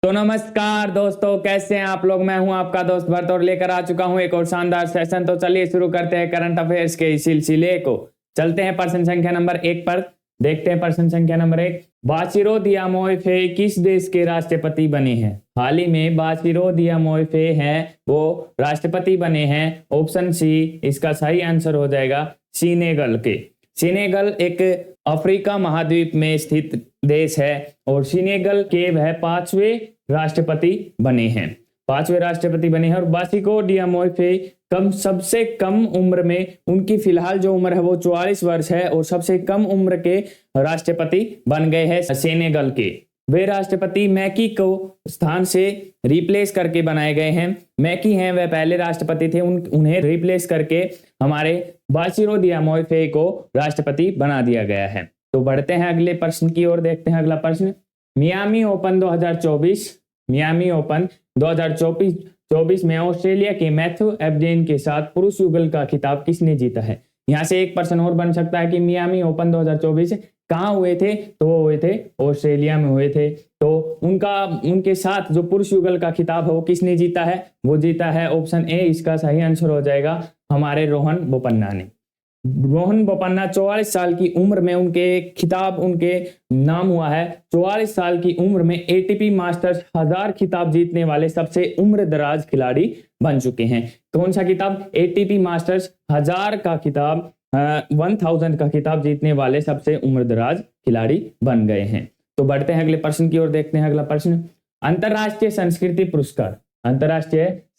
तो नमस्कार दोस्तों, कैसे हैं आप लोग। मैं हूं आपका दोस्त भरत और लेकर आ चुका हूं एक और शानदार सेशन। तो चलिए शुरू करते हैं करंट अफेयर्स के इस सिलसिले को। चलते हैं प्रश्न संख्या नंबर 1 पर। देखते हैं प्रश्न संख्या नंबर 1। बासिरो दियामोएफे किस देश के राष्ट्रपति बने हैं। हाल ही में बासिरो दियामोएफे हैं वो राष्ट्रपति बने हैं। ऑप्शन सी इसका सही आंसर हो जाएगा सेनेगल के। सेनेगल एक अफ्रीका महाद्वीप में स्थित देश है और सेनेगल के वह पांचवें राष्ट्रपति बने हैं। और बासिरो दियामोएफे सबसे कम उम्र में, उनकी फिलहाल जो उम्र है वो 44 वर्ष है और सबसे कम उम्र के राष्ट्रपति बन गए हैं सेनेगल के। वे राष्ट्रपति मैकी को स्थान से रिप्लेस करके बनाए गए हैं। मैकी हैं वह पहले राष्ट्रपति थे, उन्हें रिप्लेस करके हमारे बासिरो दियामोएफे को राष्ट्रपति बना दिया गया है। तो बढ़ते हैं अगले प्रश्न की ओर। देखते हैं अगला प्रश्न। मियामी ओपन 2024 में ऑस्ट्रेलिया के मैथ्यू एबडेन के साथ पुरुष युगल का खिताब किसने जीता है। यहाँ से एक प्रश्न और बन सकता है कि मियामी ओपन 2024 कहाँ हुए थे, तो वो हुए थे ऑस्ट्रेलिया में हुए थे। तो उनके साथ जो पुरुष युगल का खिताब है वो किसने जीता है, वो जीता है ऑप्शन ए। इसका सही आंसर हो जाएगा हमारे रोहन बोपन्ना ने। रोहन बोपन्ना 44 साल की उम्र में उनके नाम हुआ है। 44 साल की उम्र में एटीपी मास्टर्स 1000 खिताब जीतने वाले सबसे उम्र दराज खिलाड़ी बन चुके हैं। कौन सा खिताब, एटीपी मास्टर्स 1000 का खिताब 1000 का खिताब जीतने वाले सबसे उम्र दराज खिलाड़ी बन गए हैं। तो बढ़ते हैं अगले प्रश्न की ओर। देखते हैं अगला प्रश्न। अंतरराष्ट्रीय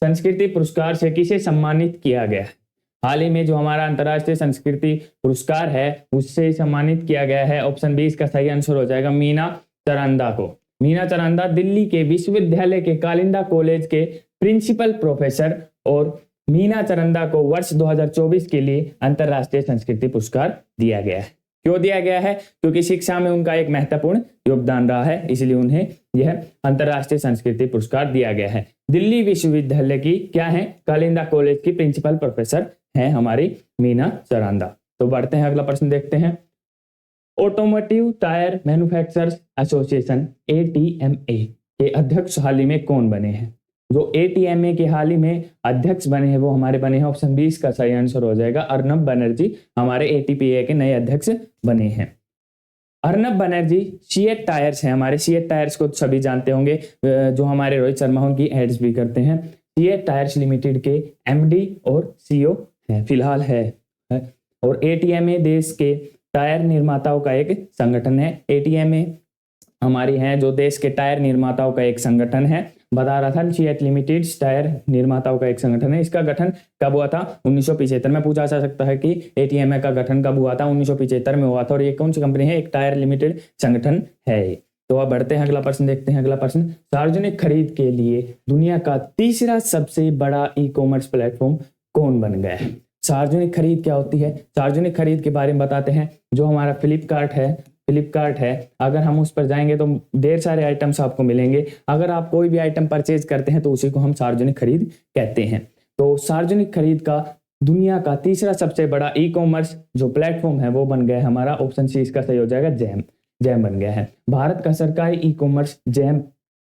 संस्कृति पुरस्कार से किसे सम्मानित किया गया है। हाल ही में जो हमारा अंतरराष्ट्रीय संस्कृति पुरस्कार है उससे सम्मानित किया गया है। ऑप्शन बी इसका सही आंसर हो जाएगा मीना चरंदा को। मीना चरंदा दिल्ली के विश्वविद्यालय के कालिंदा कॉलेज के प्रिंसिपल प्रोफेसर और मीना चरंदा को वर्ष 2024 के लिए अंतरराष्ट्रीय संस्कृति पुरस्कार दिया गया है। क्यों दिया गया है, क्योंकि शिक्षा में उनका एक महत्वपूर्ण योगदान रहा है, इसलिए उन्हें यह अंतरराष्ट्रीय संस्कृति पुरस्कार दिया गया है। दिल्ली विश्वविद्यालय की क्या है, कालिंदा कॉलेज की प्रिंसिपल प्रोफेसर है हमारी मीना चरंदा। तो बढ़ते हैं अगला प्रश्न देखते हैं। Automotive tyre manufacturers association ATMA के अध्यक्ष हाल ही में कौन बने हैं। जो ATMA के हाल ही में अध्यक्ष बने हैं वो हमारे बने हैं। ऑप्शन 20 का सही आंसर हो जाएगा अर्नब बनर्जी हमारे ATPA के नए अध्यक्ष बने हैं। अर्नब बनर्जी सीएट टायर्स है, हमारे सीएट टायर्स को सभी जानते होंगे, जो हमारे रोहित शर्मा उनकी एड्स भी करते हैं। सीएट टायर्स लिमिटेड के MD और CEO है फिलहाल है। और ATMA देश के टायर निर्माताओं का एक संगठन है। ATMA हमारी है जो देश के टायर निर्माताओं का एक संगठन है। बता रहा था सीएट लिमिटेड टायर निर्माताओं का एक संगठन है। इसका गठन कब हुआ था, 1975 में। पूछा जा सकता है कि ATMA का गठन कब हुआ था, 1975 में हुआ था। और ये कौन सी कंपनी है, एक टायर लिमिटेड संगठन है। तो अब बढ़ते हैं अगला प्रश्न देखते हैं। अगला प्रश्न। सार्वजनिक खरीद के लिए दुनिया का तीसरा सबसे बड़ा ई-कॉमर्स प्लेटफॉर्म कौन बन गया है। सार्वजनिक खरीद क्या होती है, सार्वजनिक खरीद के बारे में बताते हैं। जो हमारा फ्लिपकार्ट है, अगर हम उस पर जाएंगे तो ढेर सारे आइटम्स आपको मिलेंगे। अगर आप कोई भी आइटम परचेज करते हैं तो उसी को हम सार्वजनिक खरीद कहते हैं। तो सार्वजनिक खरीद का दुनिया का तीसरा सबसे बड़ा ई-कॉमर्स जो प्लेटफॉर्म है वो बन गया है हमारा। ऑप्शन सी इसका सही हो जाएगा जैम बन गया है। भारत का सरकारी ई-कॉमर्स जैम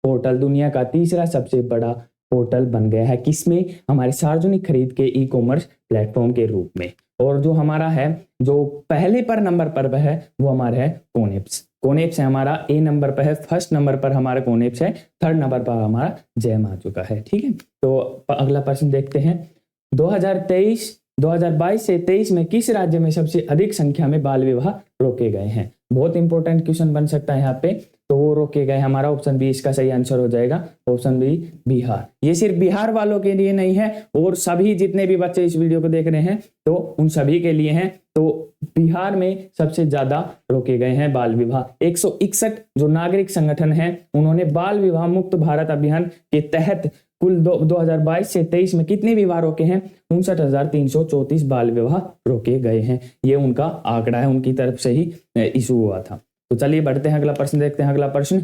पोर्टल दुनिया का तीसरा सबसे बड़ा पोर्टल बन गया है। किसमें, हमारे सार्वजनिक खरीद के ई-कॉमर्स प्लेटफॉर्म के रूप में। और जो हमारा है जो पहले पर नंबर पर है वो हमारा है कोनेप्स है हमारा। A नंबर पर है, फर्स्ट नंबर पर हमारा कोनेप्स है, थर्ड नंबर पर हमारा जैम आ चुका है। ठीक है, तो अगला प्रश्न देखते हैं। 2022 से 23 में किस राज्य में सबसे अधिक संख्या में बाल विवाह रोके गए हैं। बहुत इंपॉर्टेंट क्वेश्चन बन सकता है यहाँ पे। तो वो रोके गए हमारा ऑप्शन बी इसका सही आंसर हो जाएगा। Option B Bihar. ये सिर्फ बिहार वालों के लिए नहीं है और सभी जितने भी बच्चे इस वीडियो को देख रहे हैं तो उन सभी के लिए हैं। तो बिहार में सबसे ज्यादा रोके गए हैं बाल विवाह। 161 जो नागरिक संगठन हैं उन्होंने बाल विवाह मुक्त भारत अभियान के तहत कुल 2022 से 23 में कितने विवाह रोके हैं, 59,334 बाल विवाह रोके गए हैं। ये उनका आंकड़ा है, उनकी तरफ से ही इशू हुआ था। तो चलिए बढ़ते हैं अगला प्रश्न देखते हैं। अगला प्रश्न।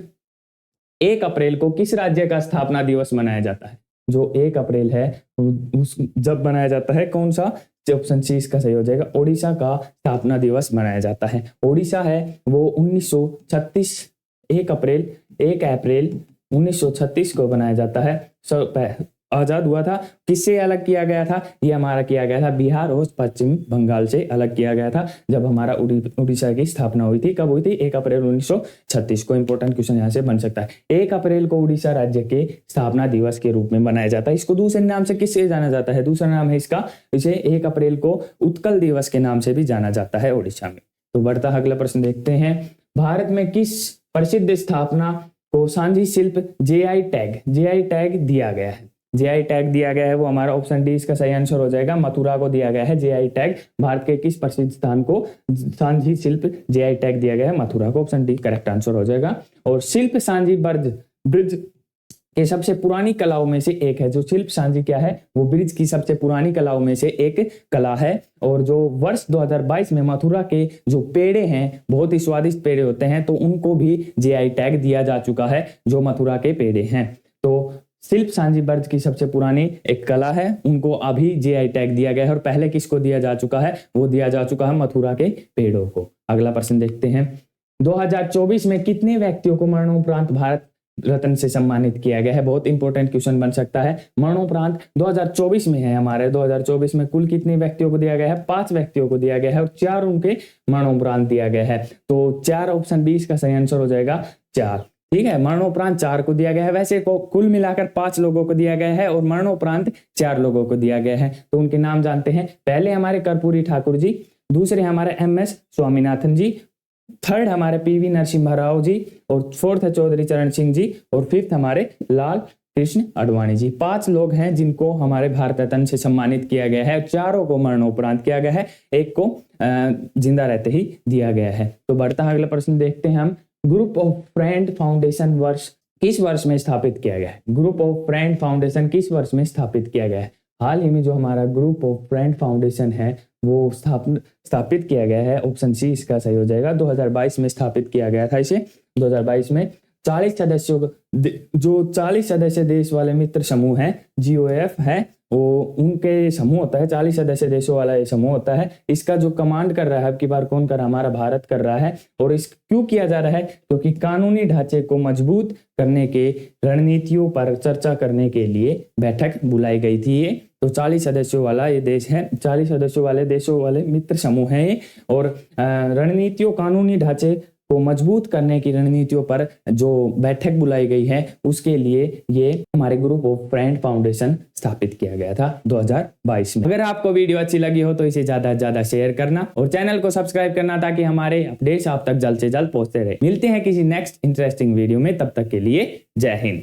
1 अप्रैल को किस राज्य का स्थापना दिवस मनाया जाता है। जो 1 अप्रैल है उस जब मनाया जाता है कौन सा, ऑप्शन सी इसका सही हो जाएगा। ओडिशा का स्थापना दिवस मनाया जाता है। ओडिशा है वो 1936 1 अप्रैल 1936 को बनाया जाता है। आजाद हुआ था। किससे अलग किया गया था? ये हमारा किया गया था बिहार और पश्चिम बंगाल से अलग किया गया था जब हमारा उड़ीसा की स्थापना हुई थी। कब हुई थी? 1 अप्रैल 1936 को। इंपॉर्टेंट क्वेश्चन यहाँ से बन सकता है। 1 अप्रैल को उड़ीसा राज्य के स्थापना दिवस के रूप में मनाया जाता है। इसको दूसरे नाम से किससे जाना जाता है? दूसरा नाम है इसका, इसे 1 अप्रैल को उत्कल दिवस के नाम से भी जाना जाता है उड़ीसा में। तो बढ़ता अगला प्रश्न देखते हैं। भारत में किस प्रसिद्ध स्थापना को सांझी शिल्प जेआई टैग दिया गया है? जेआई टैग दिया गया है वो हमारा ऑप्शन डी इसका सही आंसर हो जाएगा। मथुरा को दिया गया है जेआई टैग। भारत के किस प्रसिद्ध स्थान को सांझी शिल्प जेआई टैग दिया गया है? मथुरा को। ऑप्शन डी करेक्ट आंसर हो जाएगा। और शिल्प सांझी ब्रिज के सबसे पुरानी कलाओं में से एक है। जो शिल्प सांझी क्या है? वो ब्रिज की सबसे पुरानी कलाओं में से एक कला है। और जो वर्ष 2022 में मथुरा के जो पेड़े हैं, बहुत ही स्वादिष्ट पेड़े होते हैं, तो उनको भी जेआई टैग दिया जा चुका है, जो मथुरा के पेड़े हैं। तो शिल्प सांझी ब्रज की सबसे पुरानी एक कला है, उनको अभी जेआई टैग दिया गया है। और पहले किसको दिया जा चुका है? वो दिया जा चुका है मथुरा के पेड़ों को। अगला प्रश्न देखते हैं। 2024 में कितने व्यक्तियों को मरणोपरांत भारत रत्न से सम्मानित किया गया है? बहुत इंपॉर्टेंट क्वेश्चन बन सकता है। मरणोपरांत 2024 में है हमारे। 2024 में कुल कितने व्यक्तियों को दिया गया है? 5 व्यक्तियों को दिया गया है और 4 उनके मरणोपरांत दिया गया है। तो 4 ऑप्शन 20 का सही आंसर हो जाएगा 4। ठीक है, मरणोपरांत 4 को दिया गया है। वैसे को कुल मिलाकर 5 लोगों को दिया गया है और मरणोपरांत 4 लोगों को दिया गया है। तो उनके नाम जानते हैं। पहले हमारे कर्पूरी ठाकुर जी, दूसरे हमारे MS स्वामीनाथन जी, थर्ड हमारे PV नरसिम्हा राव जी, और फोर्थ है चौधरी चरण सिंह जी, और फिफ्थ हमारे लाल कृष्ण आडवाणी जी। 5 लोग हैं जिनको हमारे भारत रत्न से सम्मानित किया गया है। 4 को मरणोपरांत किया गया है, 1 को जिंदा रहते ही दिया गया है। तो बढ़ता है अगला प्रश्न देखते हैं हम। ग्रुप ऑफ फ्रेंड फाउंडेशन किस वर्ष में स्थापित किया गया है? ग्रुप ऑफ फ्रेंड फाउंडेशन किस वर्ष में स्थापित किया गया है? हाल ही में जो हमारा ग्रुप ऑफ फ्रेंड फाउंडेशन है वो स्थापित किया गया है। ऑप्शन सी इसका सही हो जाएगा। 2022 में स्थापित किया गया था इसे। 2022 में 40 सदस्यों जो 40 सदस्य देश वाले मित्र समूह है, GOF है, वो उनके समूह होता है। 40 सदस्य देशों वाला ये समूह होता है। इसका जो कमांड कर रहा है, अब की बार कौन कर रहा है? हमारा भारत कर रहा है। और इस क्यों किया जा रहा है? क्योंकि कानूनी ढांचे को मजबूत करने के रणनीतियों पर चर्चा करने के लिए बैठक बुलाई गई थी ये। तो 40 सदस्यों वाला ये देश है, 40 सदस्यों वाले देशों वाले मित्र समूह है ये। और रणनीतियों, कानूनी ढांचे को मजबूत करने की रणनीतियों पर जो बैठक बुलाई गई है, उसके लिए ये हमारे ग्रुप ऑफ फ्रेंड फाउंडेशन स्थापित किया गया था 2022 में। अगर आपको वीडियो अच्छी लगी हो तो इसे ज्यादा से ज्यादा शेयर करना और चैनल को सब्सक्राइब करना, ताकि हमारे अपडेट्स आप तक जल्द से जल्द पहुंचते रहे। मिलते हैं किसी नेक्स्ट इंटरेस्टिंग वीडियो में, तब तक के लिए जय हिंद।